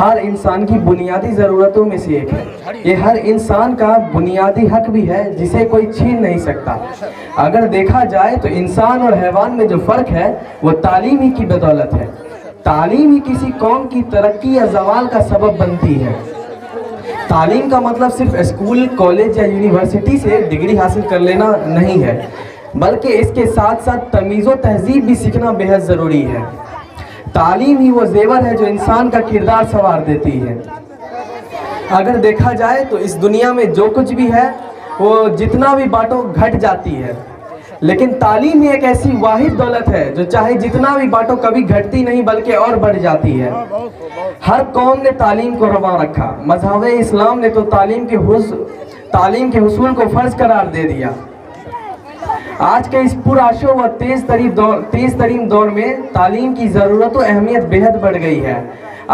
ہر انسان کی بنیادی ضرورتوں میں سے ایک ہے۔ یہ ہر انسان کا بنیادی حق بھی ہے جسے کوئی چھین نہیں سکتا۔ اگر دیکھا جائے تو انسان اور حیوان میں جو فرق ہے وہ تعلیم ہی کی بدولت ہے۔ تعلیم ہی کسی قوم کی ترقی یا زوال کا سبب بنتی ہے۔ تعلیم کا مطلب صرف اسکول، کالج یا یونیورسٹی سے ڈگری حاصل کر لینا نہیں ہے، بلکہ اس کے ساتھ ساتھ تمیز و تہذیب بھی سیکھنا بہت ضروری ہے۔ تعلیم ہی وہ زیور ہے جو انسان کا کردار سنوار دیتی ہے۔ اگر دیکھا جائے تو اس دنیا میں جو کچھ بھی ہے وہ جتنا بھی بانٹو گھٹ جاتی ہے، لیکن تعلیم ہی ایک ایسی واحد دولت ہے جو چاہے جتنا بھی بانٹو کبھی گھٹتی نہیں بلکہ اور بڑھ جاتی ہے۔ ہر قوم نے تعلیم کو رواں رکھا۔ مذہب اسلام نے تو تعلیم کے حصول کو فرض قرار دے دیا۔ آج کے اس پرآشو و تیز ترین دور میں تعلیم کی ضرورت و اہمیت بہت بڑھ گئی ہے۔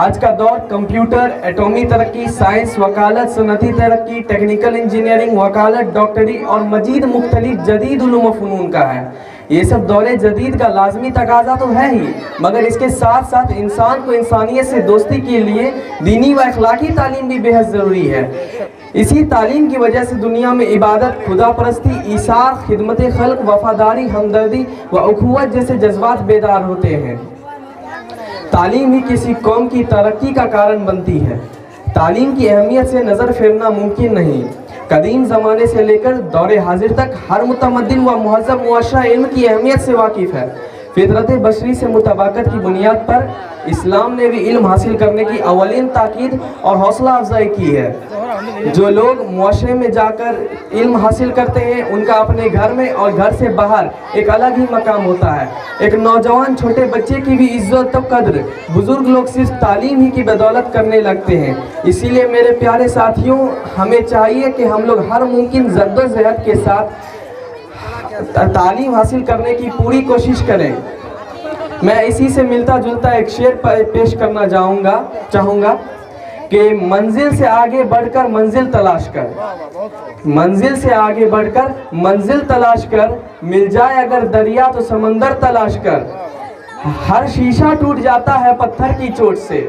آج کا دور کمپیوٹر، ایٹمی ترقی، سائنس، وکالت، صنعتی ترقی، ٹیکنیکل انجینئرنگ، وکالت، ڈاکٹری اور مزید مختلف جدید علوم و فنون کا ہے۔ یہ سب دور جدید کا لازمی تقاضا تو ہے ہی، مگر اس کے ساتھ ساتھ انسان کو انسانیت سے دوستی کے لیے دینی و اخلاقی تعلیم بھی بہت ضروری ہے۔ اسی تعلیم کی وجہ سے دنیا میں عبادت، خدا پرستی، ایثار، خدمت خلق، وفاداری، ہمدردی و اخوت جیسے جذبات بیدار ہوتے ہیں۔ تعلیم ہی کسی قوم کی ترقی کا کارن بنتی ہے۔ تعلیم کی اہمیت سے نظر پھیرنا ممکن نہیں۔ قدیم زمانے سے لے کر دور حاضر تک ہر متمدن و مہذب معاشرہ علم کی اہمیت سے واقف ہے۔ فطرت بشری سے مطابقت کی بنیاد پر اسلام نے بھی علم حاصل کرنے کی اولین تاکید اور حوصلہ افزائی کی ہے۔ جو لوگ معاشرے میں جا کر علم حاصل کرتے ہیں ان کا اپنے گھر میں اور گھر سے باہر ایک الگ ہی مقام ہوتا ہے۔ ایک نوجوان چھوٹے بچے کی بھی عزت و قدر بزرگ لوگ صرف تعلیم ہی کی بدولت کرنے لگتے ہیں۔ اسی لیے میرے پیارے ساتھیوں، ہمیں چاہیے کہ ہم لوگ ہر ممکن جد و جہد کے ساتھ تعلیم حاصل کرنے کی پوری کوشش کریں۔ میں اسی سے ملتا جلتا ایک شعر پیش کرنا چاہوں گا کہ منزل سے آگے بڑھ کر منزل تلاش کر، منزل سے آگے بڑھ کر منزل تلاش کر، مل جائے اگر دریا تو سمندر تلاش کر۔ ہر شیشہ ٹوٹ جاتا ہے پتھر کی چوٹ سے،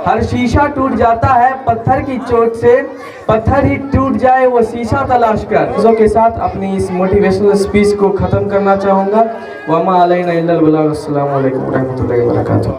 ہر شیشہ ٹوٹ جاتا ہے پتھر کی چوٹ سے، پتھر ہی ٹوٹ جائے وہ شیشہ تلاش کر۔ کے ساتھ اپنی اس موٹیویشنل سپیچ کو ختم کرنا چاہوں گا۔ وما علینا الا البلاغ۔ السلام علیکم ورحمۃ اللہ وبرکاتہ۔